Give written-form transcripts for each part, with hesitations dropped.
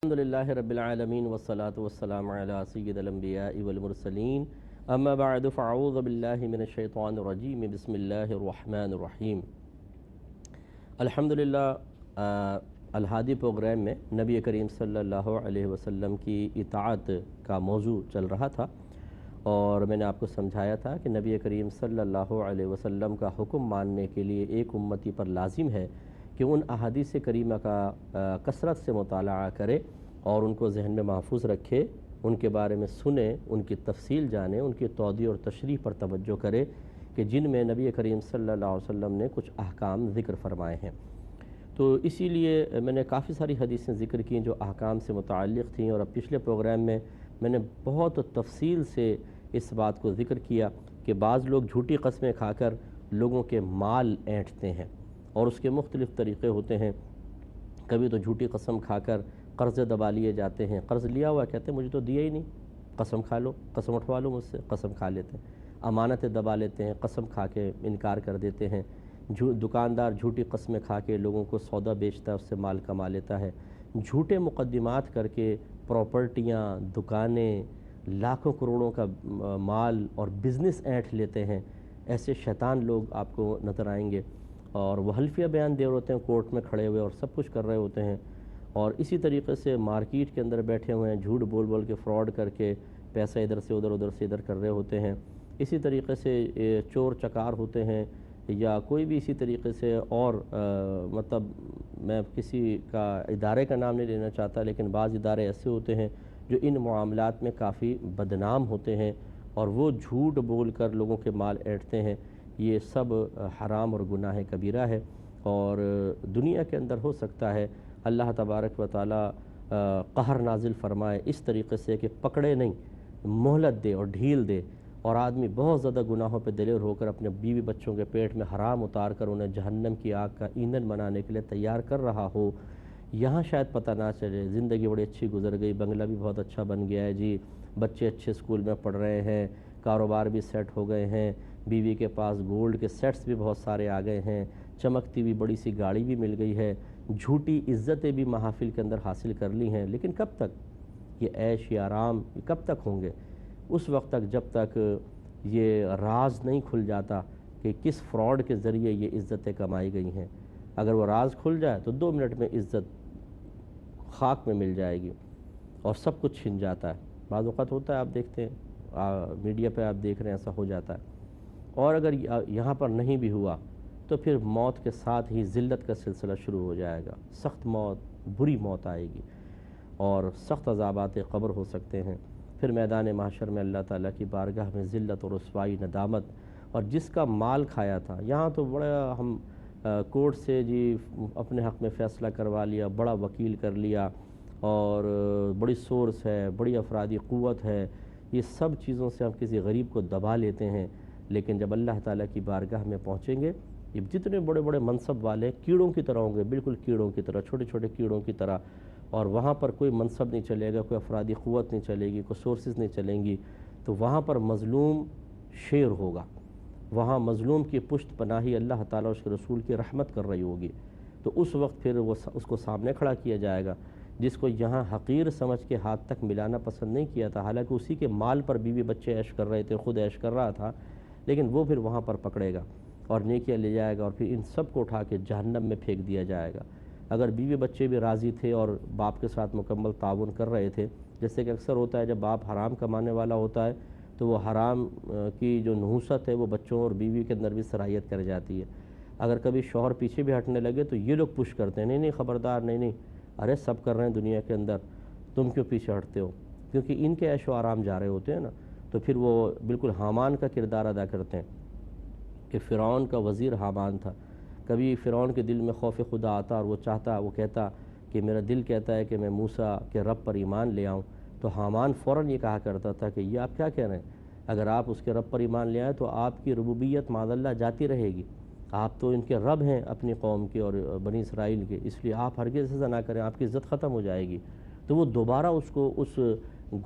الحمدللہ رب العالمین والصلاة والسلام علی سید الانبیاء والمرسلین اما بعد فاعوذ باللہ من الشیطان الرجیم بسم اللہ الرحمن الرحیم۔ الحمدللہ الہادی پروگرام میں نبی کریم صلی اللہ علیہ وسلم کی اطاعت کا موضوع چل رہا تھا، اور میں نے آپ کو سمجھایا تھا کہ نبی کریم صلی اللہ علیہ وسلم کا حکم ماننے کے لیے ایک امتی پر لازم ہے کہ ان احادیث کریمہ کا کثرت سے مطالعہ کرے اور ان کو ذہن میں محفوظ رکھے، ان کے بارے میں سنے، ان کی تفصیل جانے، ان کی توضیح اور تشریح پر توجہ کرے کہ جن میں نبی کریم صلی اللہ علیہ وسلم نے کچھ احکام ذکر فرمائے ہیں۔ تو اسی لیے میں نے کافی ساری حدیثیں ذکر کیں جو احکام سے متعلق تھیں، اور اب پچھلے پروگرام میں نے بہت تفصیل سے اس بات کو ذکر کیا کہ بعض لوگ جھوٹی قسمیں کھا کر لوگوں کے مال اینٹھتے ہیں، اور اس کے مختلف طریقے ہوتے ہیں۔ کبھی تو جھوٹی قسم کھا کر قرض دبا لیے جاتے ہیں، قرض لیا ہوا کہتے ہیں مجھے تو دیا ہی نہیں، قسم کھا لو، قسم اٹھوا لو مجھ سے، قسم کھا لیتے ہیں۔ امانتیں دبا لیتے ہیں، قسم کھا کے انکار کر دیتے ہیں۔ دکاندار جھوٹی قسمیں کھا کے لوگوں کو سودا بیچتا ہے، اس سے مال کما لیتا ہے۔ جھوٹے مقدمات کر کے پراپرٹیاں، دکانیں، لاکھوں کروڑوں کا مال اور بزنس اینٹھ لیتے ہیں۔ ایسے شیطان لوگ آپ کو نظر آئیں گے، اور وہ حلفیہ بیان دے رہے ہوتے ہیں کورٹ میں کھڑے ہوئے، اور سب کچھ کر رہے ہوتے ہیں، اور اسی طریقے سے مارکیٹ کے اندر بیٹھے ہوئے ہیں، جھوٹ بول بول کے فراڈ کر کے پیسہ ادھر سے ادھر، ادھر سے ادھر کر رہے ہوتے ہیں۔ اسی طریقے سے چور چکار ہوتے ہیں، یا کوئی بھی اسی طریقے سے، اور مطلب میں کسی کا ادارے کا نام نہیں لینا چاہتا، لیکن بعض ادارے ایسے ہوتے ہیں جو ان معاملات میں کافی بدنام ہوتے ہیں، اور وہ جھوٹ بول کر لوگوں کے مال اینٹھتے ہیں۔ یہ سب حرام اور گناہ کبیرہ ہے، اور دنیا کے اندر ہو سکتا ہے اللہ تبارک و تعالی قہر نازل فرمائے اس طریقے سے کہ پکڑے نہیں، مہلت دے اور ڈھیل دے، اور آدمی بہت زیادہ گناہوں پہ دلیر ہو کر اپنے بیوی بچوں کے پیٹ میں حرام اتار کر انہیں جہنم کی آگ کا ایندھن بنانے کے لیے تیار کر رہا ہو۔ یہاں شاید پتہ نہ چلے، زندگی بڑی اچھی گزر گئی، بنگلہ بھی بہت اچھا بن گیا ہے جی، بچے اچھے اسکول میں پڑھ رہے ہیں، کاروبار بھی سیٹ ہو گئے ہیں، بیوی کے پاس گولڈ کے سیٹس بھی بہت سارے آ گئے ہیں، چمکتی ہوئی بڑی سی گاڑی بھی مل گئی ہے، جھوٹی عزتیں بھی محافل کے اندر حاصل کر لی ہیں۔ لیکن کب تک یہ عیش یا آرام کب تک ہوں گے؟ اس وقت تک جب تک یہ راز نہیں کھل جاتا کہ کس فراڈ کے ذریعے یہ عزتیں کمائی گئی ہیں۔ اگر وہ راز کھل جائے تو 2 منٹ میں عزت خاک میں مل جائے گی، اور سب کچھ چھن جاتا ہے۔ بعض اوقات ہوتا ہے، آپ دیکھتے ہیں میڈیا پہ آپ دیکھ رہے ہیں، ایسا ہو جاتا ہے۔ اور اگر یہاں پر نہیں بھی ہوا تو پھر موت کے ساتھ ہی ذلت کا سلسلہ شروع ہو جائے گا، سخت موت، بری موت آئے گی، اور سخت عذابات قبر ہو سکتے ہیں۔ پھر میدان محشر میں اللہ تعالیٰ کی بارگاہ میں ذلت اور رسوائی، ندامت، اور جس کا مال کھایا تھا، یہاں تو بڑا ہم کورٹ سے جی اپنے حق میں فیصلہ کروا لیا، بڑا وکیل کر لیا، اور بڑی سورس ہے، بڑی افرادی قوت ہے، یہ سب چیزوں سے ہم کسی غریب کو دبا لیتے ہیں۔ لیکن جب اللہ تعالیٰ کی بارگاہ میں پہنچیں گے، یہ جتنے بڑے بڑے منصب والے کیڑوں کی طرح ہوں گے، بالکل کیڑوں کی طرح، چھوٹے چھوٹے کیڑوں کی طرح، اور وہاں پر کوئی منصب نہیں چلے گا، کوئی افرادی قوت نہیں چلے گی، کوئی سورسز نہیں چلیں گی، تو وہاں پر مظلوم شیر ہوگا، وہاں مظلوم کی پشت پناہی اللہ تعالیٰ اور اس کے رسول کی رحمت کر رہی ہوگی۔ تو اس وقت پھر اس کو سامنے کھڑا کیا جائے گا، جس کو یہاں حقیر سمجھ کے ہاتھ تک ملانا پسند نہیں کیا تھا، حالانکہ اسی کے مال پر بیوی بچے عیش کر رہے تھے، خود عیش کر رہا تھا، لیکن وہ پھر وہاں پر پکڑے گا اور نیکیاں لے جائے گا، اور پھر ان سب کو اٹھا کے جہنم میں پھینک دیا جائے گا۔ اگر بیوی بچے بھی راضی تھے اور باپ کے ساتھ مکمل تعاون کر رہے تھے، جیسے کہ اکثر ہوتا ہے جب باپ حرام کمانے والا ہوتا ہے تو وہ حرام کی جو نحوست ہے وہ بچوں اور بیوی کے اندر بھی سرایت کر جاتی ہے۔ اگر کبھی شوہر پیچھے بھی ہٹنے لگے تو یہ لوگ پش کرتے ہیں، نہیں نہیں خبردار، نہیں نہیں، ارے سب کر رہے ہیں دنیا کے اندر، تم کیوں پیچھے ہٹتے ہو؟ کیونکہ ان کے عیش و آرام جا رہے ہوتے ہیں نا، تو پھر وہ بالکل حامان کا کردار ادا کرتے ہیں کہ فرعون کا وزیر حامان تھا۔ کبھی فرعون کے دل میں خوف خدا آتا اور وہ چاہتا، وہ کہتا کہ میرا دل کہتا ہے کہ میں موسیٰ کے رب پر ایمان لے آؤں، تو حامان فوراً یہ کہا کرتا تھا کہ یہ آپ کیا کہہ رہے ہیں؟ اگر آپ اس کے رب پر ایمان لے آئیں تو آپ کی ربوبیت معاذ اللہ جاتی رہے گی، آپ تو ان کے رب ہیں اپنی قوم کے اور بنی اسرائیل کے، اس لیے آپ ہرگز ایسا نہ کریں، آپ کی عزت ختم ہو جائے گی۔ تو وہ دوبارہ اس کو اس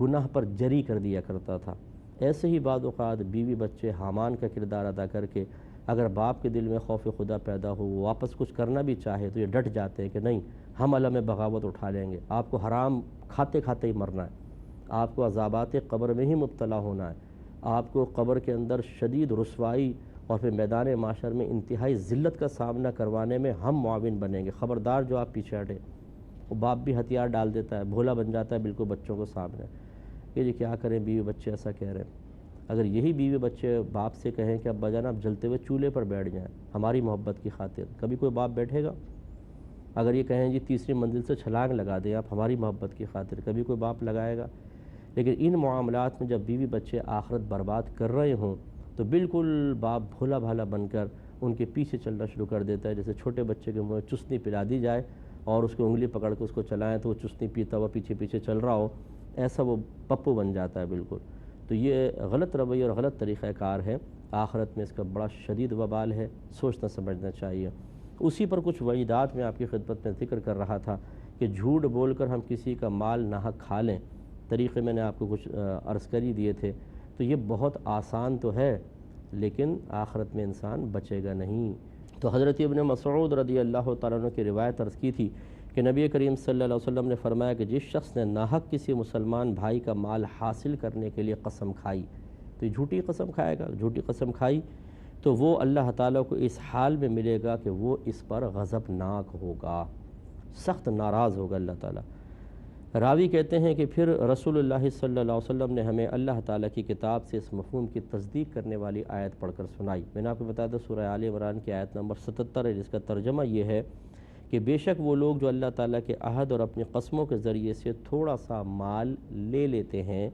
گناہ پر جری کر دیا کرتا تھا۔ ایسے ہی بعض اوقات بیوی بچے حامان کا کردار ادا کر کے اگر باپ کے دل میں خوف خدا پیدا ہو، وہ واپس کچھ کرنا بھی چاہے تو یہ ڈٹ جاتے ہیں کہ نہیں، ہم علم بغاوت اٹھا لیں گے، آپ کو حرام کھاتے کھاتے ہی مرنا ہے، آپ کو عذابات قبر میں ہی مبتلا ہونا ہے، آپ کو قبر کے اندر شدید رسوائی اور پھر میدان معاشر میں انتہائی ذلت کا سامنا کروانے میں ہم معاون بنیں گے، خبردار جو آپ پیچھے ہٹے۔ وہ باپ بھی ہتھیار ڈال دیتا ہے، بھولا بن جاتا ہے بالکل بچوں کو سامنے کہ جی کیا کریں، بیوی بچے ایسا کہہ رہے ہیں۔ اگر یہی بیوی بچے باپ سے کہیں کہ ابا جان آپ جلتے ہوئے چولہے پر بیٹھ جائیں ہماری محبت کی خاطر، کبھی کوئی باپ بیٹھے گا؟ اگر یہ کہیں جی تیسری منزل سے چھلانگ لگا دیں آپ ہماری محبت کی خاطر، کبھی کوئی باپ لگائے گا؟ لیکن ان معاملات میں جب بیوی بچے آخرت برباد کر رہے ہوں تو بالکل باپ بھولا بھالا بن کر ان کے پیچھے چلنا شروع کر دیتا ہے، جیسے چھوٹے بچے کے منہ چسنی پلا دی جائے اور اس کی انگلی پکڑ کے اس کو چلائیں تو وہ چسنی پیتا ہوا پیچھے پیچھے چل رہا ہو، ایسا وہ پپو بن جاتا ہے بالکل۔ تو یہ غلط رویہ اور غلط طریقہ کار ہے، آخرت میں اس کا بڑا شدید وبال ہے، سوچنا سمجھنا چاہیے۔ اسی پر کچھ وعیدات میں آپ کی خدمت میں ذکر کر رہا تھا کہ جھوٹ بول کر ہم کسی کا مال ناحق کھا لیں، طریقے میں نے آپ کو کچھ عرض کر ہی دیے تھے، تو یہ بہت آسان تو ہے لیکن آخرت میں انسان بچے گا نہیں۔ تو حضرت ابن مسعود رضی اللہ تعالیٰ عنہ کی روایت عرض کی تھی کہ نبی کریم صلی اللہ علیہ وسلم نے فرمایا کہ جس شخص نے ناحق کسی مسلمان بھائی کا مال حاصل کرنے کے لیے قسم کھائی، تو یہ جھوٹی قسم کھائے گا، جھوٹی قسم کھائی تو وہ اللہ تعالیٰ کو اس حال میں ملے گا کہ وہ اس پر غضبناک ہوگا، سخت ناراض ہوگا اللہ تعالیٰ۔ راوی کہتے ہیں کہ پھر رسول اللہ صلی اللہ علیہ وسلم نے ہمیں اللہ تعالیٰ کی کتاب سے اس مفہوم کی تصدیق کرنے والی آیت پڑھ کر سنائی۔ میں نے آپ کو بتایا تھا سورہ آل عمران کی آیت نمبر 77 ہے، جس کا ترجمہ یہ ہے کہ بے شک وہ لوگ جو اللہ تعالیٰ کے عہد اور اپنی قسموں کے ذریعے سے تھوڑا سا مال لے لیتے ہیں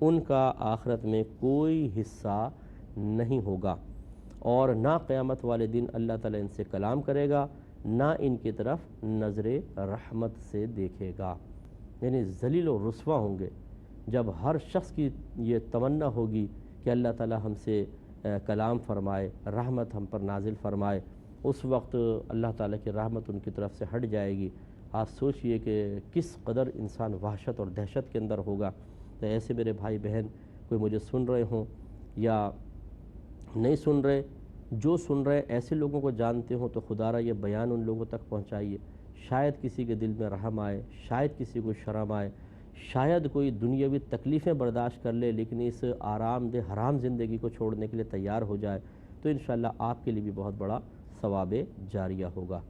ان کا آخرت میں کوئی حصہ نہیں ہوگا، اور نہ قیامت والے دن اللہ تعالیٰ ان سے کلام کرے گا، نہ ان کی طرف نظر رحمت سے دیکھے گا۔ یعنی ذلیل و رسوا ہوں گے جب ہر شخص کی یہ تمنا ہوگی کہ اللہ تعالیٰ ہم سے کلام فرمائے، رحمت ہم پر نازل فرمائے، اس وقت اللہ تعالیٰ کی رحمت ان کی طرف سے ہٹ جائے گی۔ آپ سوچئے کہ کس قدر انسان وحشت اور دہشت کے اندر ہوگا۔ تو ایسے میرے بھائی بہن کوئی مجھے سن رہے ہوں یا نہیں سن رہے، جو سن رہے ایسے لوگوں کو جانتے ہوں تو خدا را یہ بیان ان لوگوں تک پہنچائیے، شاید کسی کے دل میں رحم آئے، شاید کسی کو شرم آئے، شاید کوئی دنیاوی تکلیفیں برداشت کر لے لیکن اس آرام دہ حرام زندگی کو چھوڑنے کے لیے تیار ہو جائے، تو انشاءاللہ آپ کے لیے بھی بہت بڑا ثواب جاریہ ہوگا۔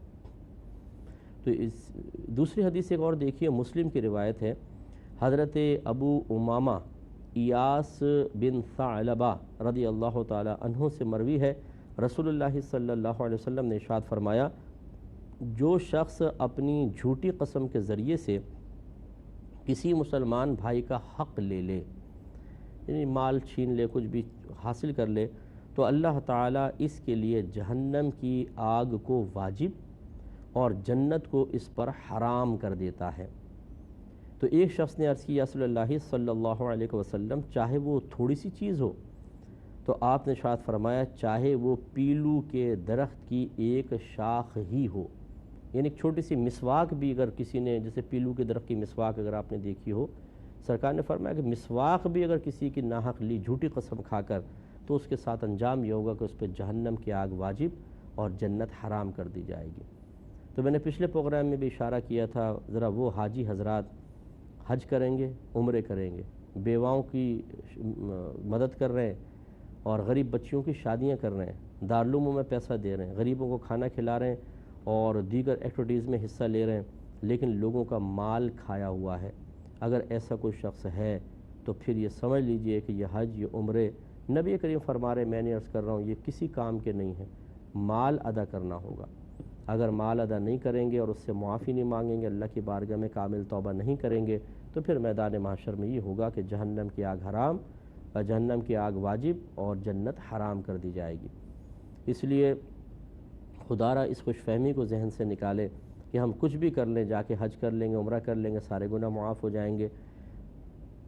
تو اس دوسری حدیث ایک اور دیکھیے، مسلم کی روایت ہے، حضرت ابو امامہ ایاس بن ثعلبہ رضی اللہ تعالی عنہ سے مروی ہے، رسول اللہ صلی اللہ علیہ وسلم نے ارشاد فرمایا، جو شخص اپنی جھوٹی قسم کے ذریعے سے کسی مسلمان بھائی کا حق لے لے، یعنی مال چھین لے، کچھ بھی حاصل کر لے، تو اللہ تعالیٰ اس کے لیے جہنم کی آگ کو واجب اور جنت کو اس پر حرام کر دیتا ہے۔ تو ایک شخص نے عرض کی یا رسول اللہ صلی اللہ علیہ وسلم، چاہے وہ تھوڑی سی چیز ہو؟ تو آپ نے ارشاد فرمایا چاہے وہ پیلو کے درخت کی ایک شاخ ہی ہو، یعنی ایک چھوٹی سی مسواک بھی اگر کسی نے، جیسے پیلو کے درخت کی مسواک اگر آپ نے دیکھی ہو، سرکار نے فرمایا کہ مسواک بھی اگر کسی کی ناحق لی جھوٹی قسم کھا کر، تو اس کے ساتھ انجام یہ ہوگا کہ اس پہ جہنم کی آگ واجب اور جنت حرام کر دی جائے گی۔ تو میں نے پچھلے پروگرام میں بھی اشارہ کیا تھا، ذرا وہ حاجی حضرات حج کریں گے، عمرے کریں گے، بیواؤں کی مدد کر رہے ہیں اور غریب بچیوں کی شادیاں کر رہے ہیں، دارالعلوموں میں پیسہ دے رہے ہیں، غریبوں کو کھانا کھلا رہے ہیں اور دیگر ایکٹیویٹیز میں حصہ لے رہے ہیں، لیکن لوگوں کا مال کھایا ہوا ہے۔ اگر ایسا کوئی شخص ہے تو پھر یہ سمجھ لیجئے کہ یہ حج، یہ عمرے، نبی کریم فرما رہے، میں نے عرض کر رہا ہوں، یہ کسی کام کے نہیں ہیں، مال ادا کرنا ہوگا۔ اگر مال ادا نہیں کریں گے اور اس سے معافی نہیں مانگیں گے، اللہ کی بارگاہ میں کامل توبہ نہیں کریں گے، تو پھر میدان محشر میں یہ ہوگا کہ جہنم کی آگ حرام، جہنم کی آگ واجب اور جنت حرام کر دی جائے گی۔ اس لیے خدا را اس خوش فہمی کو ذہن سے نکالے کہ ہم کچھ بھی کر لیں، جا کے حج کر لیں گے، عمرہ کر لیں گے، سارے گناہ معاف ہو جائیں گے۔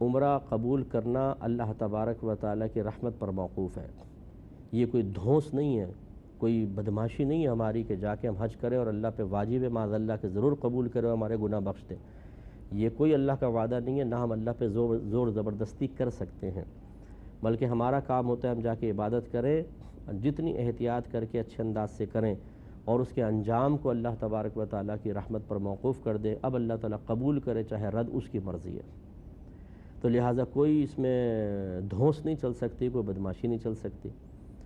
عمرہ قبول کرنا اللہ تبارک و تعالیٰ کی رحمت پر موقوف ہے، یہ کوئی دھونس نہیں ہے، کوئی بدماشی نہیں ہے ہماری کہ جا کے ہم حج کریں اور اللہ پہ واجب ہے معاذ اللہ کہ ضرور قبول کرے اور ہمارے گناہ بخش دے۔ یہ کوئی اللہ کا وعدہ نہیں ہے، نہ ہم اللہ پہ زور زبردستی کر سکتے ہیں، بلکہ ہمارا کام ہوتا ہے ہم جا کے عبادت کریں، جتنی احتیاط کر کے اچھے انداز سے کریں، اور اس کے انجام کو اللہ تبارک و تعالیٰ کی رحمت پر موقوف کر دے، اب اللہ تعالیٰ قبول کرے چاہے رد، اس کی مرضی ہے۔ تو لہٰذا کوئی اس میں دھونس نہیں چل سکتی، کوئی بدماشی نہیں چل سکتی،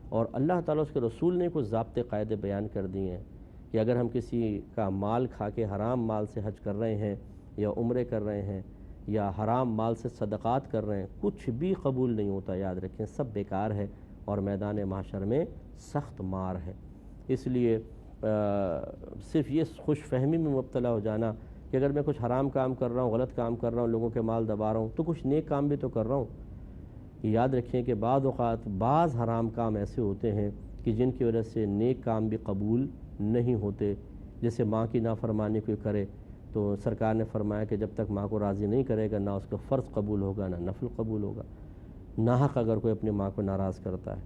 اور اللہ تعالیٰ اس کے رسول نے کوئی ضابطے قاعدے بیان کر دیے ہیں کہ اگر ہم کسی کا مال کھا کے حرام مال سے حج کر رہے ہیں یا عمرے کر رہے ہیں یا حرام مال سے صدقات کر رہے ہیں، کچھ بھی قبول نہیں ہوتا، یاد رکھیں، سب بیکار ہے اور میدان محشر میں سخت مار ہے۔ اس لیے صرف یہ خوش فہمی میں مبتلا ہو جانا کہ اگر میں کچھ حرام کام کر رہا ہوں، غلط کام کر رہا ہوں، لوگوں کے مال دبا رہا ہوں، تو کچھ نیک کام بھی تو کر رہا ہوں۔ یاد رکھیں کہ بعض اوقات بعض حرام کام ایسے ہوتے ہیں کہ جن کی وجہ سے نیک کام بھی قبول نہیں ہوتے، جیسے ماں کی نافرمانی کوئی کرے تو سرکار نے فرمایا کہ جب تک ماں کو راضی نہیں کرے گا، نہ اس کا فرض قبول ہوگا، نہ نفل قبول ہوگا۔ ناحق اگر کوئی اپنی ماں کو ناراض کرتا ہے،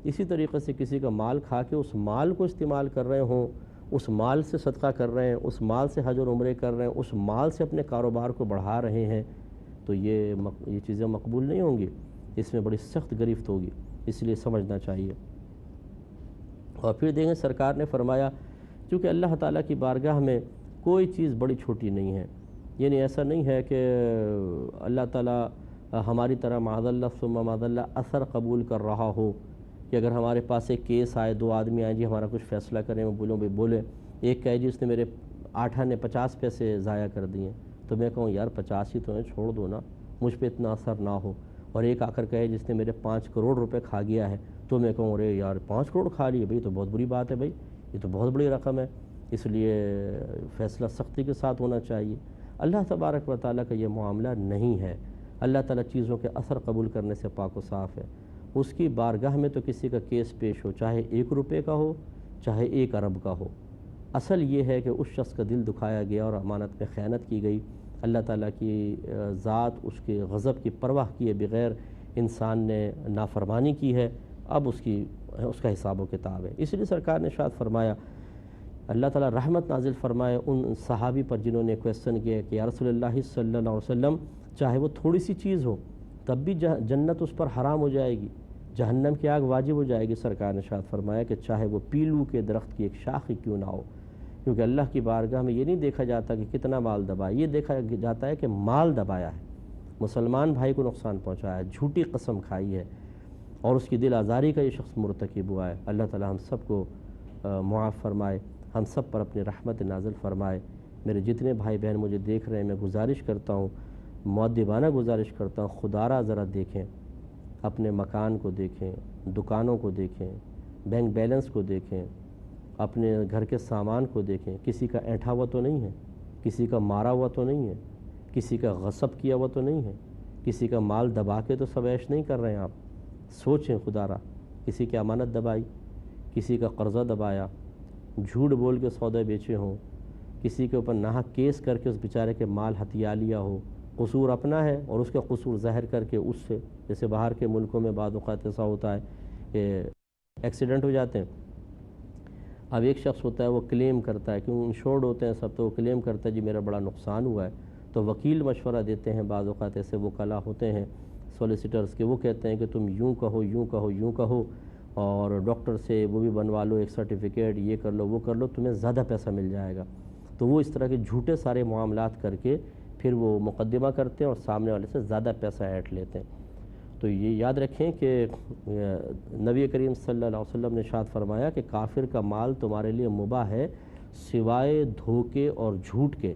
اسی طریقے سے کسی کا مال کھا کے اس مال کو استعمال کر رہے ہوں، اس مال سے صدقہ کر رہے ہیں، اس مال سے حج اور عمرے کر رہے ہیں، اس مال سے اپنے کاروبار کو بڑھا رہے ہیں، تو یہ چیزیں مقبول نہیں ہوں گی، اس میں بڑی سخت گرفت ہوگی، اس لیے سمجھنا چاہیے۔ اور پھر دیکھیں سرکار نے فرمایا چونکہ اللہ تعالیٰ کی بارگاہ میں کوئی چیز بڑی چھوٹی نہیں ہے، یعنی ایسا نہیں ہے کہ اللہ تعالیٰ ہماری طرح معاذ اللہ ثم معاذ اللہ اثر قبول کر رہا ہو کہ اگر ہمارے پاس ایک کیس آئے، دو آدمی آئیں جی ہمارا کچھ فیصلہ کریں، وہ بولوں بھائی بولے، ایک کہے جی اس نے میرے 8 آنے 50 پیسے ضائع کر دیے، تو میں کہوں یار 50 ہی تو ہیں، چھوڑ دو نا، مجھ پہ اتنا اثر نہ ہو۔ اور ایک آ کر کہے جس نے میرے 5 کروڑ روپے کھا گیا ہے، تو میں کہوں ارے یار 5 کروڑ کھا لیے، بھائی تو بہت بری بات ہے، بھائی یہ تو بہت بڑی رقم ہے، اس لیے فیصلہ سختی کے ساتھ ہونا چاہیے۔ اللہ تبارک و تعالیٰ کا یہ معاملہ نہیں ہے، اللہ تعالیٰ چیزوں کے اثر قبول کرنے سے پاک و صاف ہے۔ اس کی بارگاہ میں تو کسی کا کیس پیش ہو، چاہے 1 روپے کا ہو، چاہے 1 ارب کا ہو، اصل یہ ہے کہ اس شخص کا دل دکھایا گیا اور امانت میں خیانت کی گئی، اللہ تعالیٰ کی ذات اس کے غضب کی پرواہ کیے بغیر انسان نے نافرمانی کی ہے، اب اس کا حساب و کتاب ہے۔ اس لیے سرکار نے ارشاد فرمایا، اللہ تعالیٰ رحمت نازل فرمائے ان صحابی پر جنہوں نے کویسچن کیا کہ یا رسول اللہ صلی اللہ علیہ وسلم چاہے وہ تھوڑی سی چیز ہو تب بھی جنت اس پر حرام ہو جائے گی، جہنم کی آگ واجب ہو جائے گی۔ سرکار نے ارشاد فرمایا کہ چاہے وہ پیلو کے درخت کی ایک شاخ ہی کیوں نہ ہو، کیونکہ اللہ کی بارگاہ میں یہ نہیں دیکھا جاتا کہ کتنا مال دبایا، یہ دیکھا جاتا ہے کہ مال دبایا ہے، مسلمان بھائی کو نقصان پہنچایا ہے، جھوٹی قسم کھائی ہے، اور اس کی دل آزاری کا یہ شخص مرتکب ہوا ہے۔ اللہ تعالی ہم سب کو معاف فرمائے، ہم سب پر اپنی رحمت نازل فرمائے۔ میرے جتنے بھائی بہن مجھے دیکھ رہے ہیں، میں گزارش کرتا ہوں، مؤدبانہ گزارش کرتا ہوں، خدا را ذرا دیکھیں، اپنے مکان کو دیکھیں، دکانوں کو دیکھیں، بینک بیلنس کو دیکھیں، اپنے گھر کے سامان کو دیکھیں، کسی کا اینٹھا ہوا تو نہیں ہے، کسی کا مارا ہوا تو نہیں ہے، کسی کا غصب کیا ہوا تو نہیں ہے، کسی کا مال دبا کے تو سب عیش نہیں کر رہے ہیں آپ۔ سوچیں خدا را، کسی کی امانت دبائی، کسی کا قرضہ دبایا، جھوٹ بول کے سودے بیچے ہوں، کسی کے اوپر ناحق کیس کر کے اس بیچارے کے مال ہتھیا لیا ہو، قصور اپنا ہے اور اس کا قصور ظاہر کر کے اس سے، جیسے باہر کے ملکوں میں بعض اوقات ایسا ہوتا ہے کہ ایکسیڈنٹ ہو جاتے ہیں، اب ایک شخص ہوتا ہے وہ کلیم کرتا ہے، کیوں انشورڈ ہوتے ہیں سب، تو وہ کلیم کرتا ہے جی میرا بڑا نقصان ہوا ہے، تو وکیل مشورہ دیتے ہیں، بعض اوقات ایسے وکلا ہوتے ہیں سولیسیٹرز کے، وہ کہتے ہیں کہ تم یوں کہو یوں کہو یوں کہو، اور ڈاکٹر سے وہ بھی بنوا لو ایک سرٹیفکیٹ، یہ کر لو وہ کر لو، تمہیں زیادہ پیسہ مل جائے گا۔ تو وہ اس طرح کے جھوٹے سارے معاملات کر کے پھر وہ مقدمہ کرتے ہیں اور سامنے والے سے زیادہ پیسہ ایٹ لیتے ہیں۔ تو یہ یاد رکھیں کہ نبی کریم صلی اللہ علیہ وسلم نے ارشاد فرمایا کہ کافر کا مال تمہارے لیے مباح ہے سوائے دھوکے اور جھوٹ کے،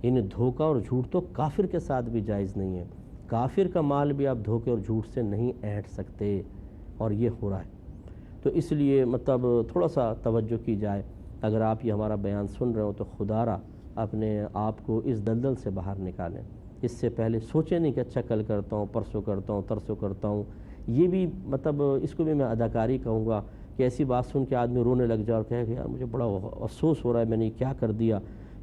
یعنی دھوکہ اور جھوٹ تو کافر کے ساتھ بھی جائز نہیں ہے، کافر کا مال بھی آپ دھوکے اور جھوٹ سے نہیں ایٹ سکتے، اور یہ ہو رہا ہے۔ تو اس لیے مطلب تھوڑا سا توجہ کی جائے، اگر آپ یہ ہمارا بیان سن رہے ہو تو خدا را اپنے آپ کو اس دلدل سے باہر نکالیں، اس سے پہلے سوچیں نہیں کہ اچھا کل کرتا ہوں، پرسوں کرتا ہوں، ترسوں کرتا ہوں، یہ بھی مطلب اس کو بھی میں اداکاری کہوں گا کہ ایسی بات سن کے آدمی رونے لگ جائے اور کہے کہ یار مجھے بڑا افسوس ہو رہا ہے، میں نے کیا کر دیا،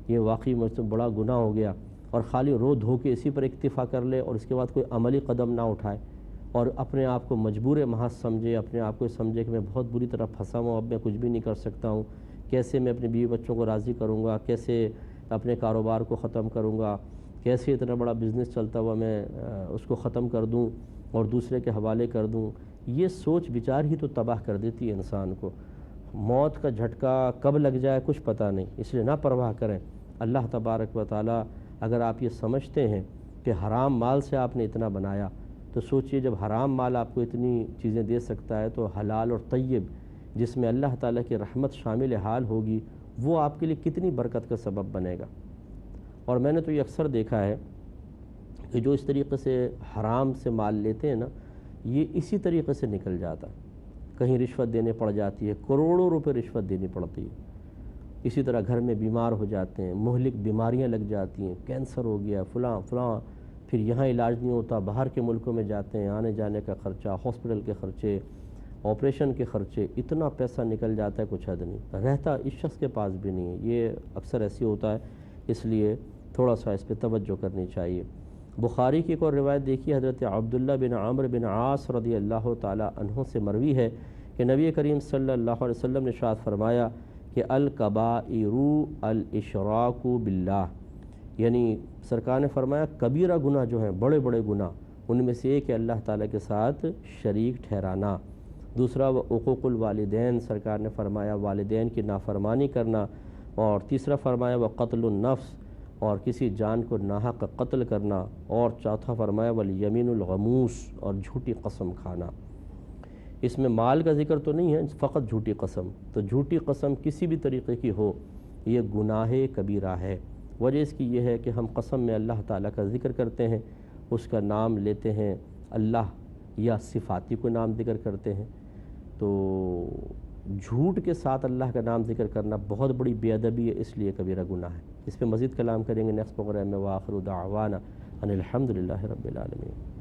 یہ واقعی مجھ سے بڑا گناہ ہو گیا، اور خالی رو دھو کے اسی پر اکتفا کر لے اور اس کے بعد کوئی عملی قدم نہ اٹھائے، اور اپنے آپ کو مجبور محض سمجھے، اپنے آپ کو سمجھے کہ میں بہت بری طرح پھنسا ہوں، اب میں کچھ بھی نہیں کر سکتا ہوں، کیسے میں اپنے بیوی بچوں کو راضی کروں گا، کیسے اپنے کاروبار کو ختم کروں گا، کیسے اتنا بڑا بزنس چلتا ہوا میں اس کو ختم کر دوں اور دوسرے کے حوالے کر دوں، یہ سوچ بچار ہی تو تباہ کر دیتی ہے انسان کو۔ موت کا جھٹکا کب لگ جائے کچھ پتہ نہیں، اس لیے نہ پرواہ کریں۔ اللہ تبارک و تعالی اگر آپ یہ سمجھتے ہیں کہ حرام مال سے آپ نے اتنا بنایا، تو سوچئے جب حرام مال آپ کو اتنی چیزیں دے سکتا ہے تو حلال اور طیب جس میں اللہ تعالیٰ کی رحمت شامل حال ہوگی وہ آپ کے لیے کتنی برکت کا سبب بنے گا۔ اور میں نے تو یہ اکثر دیکھا ہے کہ جو اس طریقے سے حرام سے مال لیتے ہیں نا، یہ اسی طریقے سے نکل جاتا ہے۔ کہیں رشوت دینے پڑ جاتی ہے، کروڑوں روپے رشوت دینی پڑتی ہے۔ اسی طرح گھر میں بیمار ہو جاتے ہیں، مہلک بیماریاں لگ جاتی ہیں، کینسر ہو گیا فلاں فلاں، پھر یہاں علاج نہیں ہوتا، باہر کے ملکوں میں جاتے ہیں، آنے جانے کا خرچہ، ہاسپٹل کے خرچے، آپریشن کے خرچے، اتنا پیسہ نکل جاتا ہے کچھ حد نہیں رہتا، اس شخص کے پاس بھی نہیں ہے۔ یہ اکثر ایسی ہوتا ہے، اس لیے تھوڑا سا اس پہ توجہ کرنی چاہیے۔ بخاری کی ایک اور روایت دیکھیے، حضرت عبداللہ بن عمرو بن عاص رضی اللہ تعالی عنہ سے مروی ہے کہ نبی کریم صلی اللہ علیہ وسلم نے ارشاد فرمایا کہ الکبائر الاشراک باللہ، یعنی سرکار نے فرمایا کبیرہ گناہ جو ہیں، بڑے بڑے گناہ، ان میں سے ایک ہے اللہ تعالیٰ کے ساتھ شریک ٹھہرانا۔ دوسرا وہ عقوق الوالدین، سرکار نے فرمایا والدین کی نافرمانی کرنا۔ اور تیسرا فرمایا وہ قتل النفس، اور کسی جان کو ناحق قتل کرنا۔ اور چوتھا فرمایا والیمین الغموس، اور جھوٹی قسم کھانا۔ اس میں مال کا ذکر تو نہیں ہے، فقط جھوٹی قسم۔ تو جھوٹی قسم کسی بھی طریقے کی ہو، یہ گناہ کبیرہ ہے۔ وجہ اس کی یہ ہے کہ ہم قسم میں اللہ تعالیٰ کا ذکر کرتے ہیں، اس کا نام لیتے ہیں، اللہ یا صفاتی کو نام ذکر کرتے ہیں، تو جھوٹ کے ساتھ اللہ کا نام ذکر کرنا بہت بڑی بے ادبی ہے، اس لیے کبیرہ گناہ ہے۔ اس پہ مزید کلام کریں گے نیکسٹ پروگرام میں۔ وآخر دعوانا ان الحمد للہ رب العالمین۔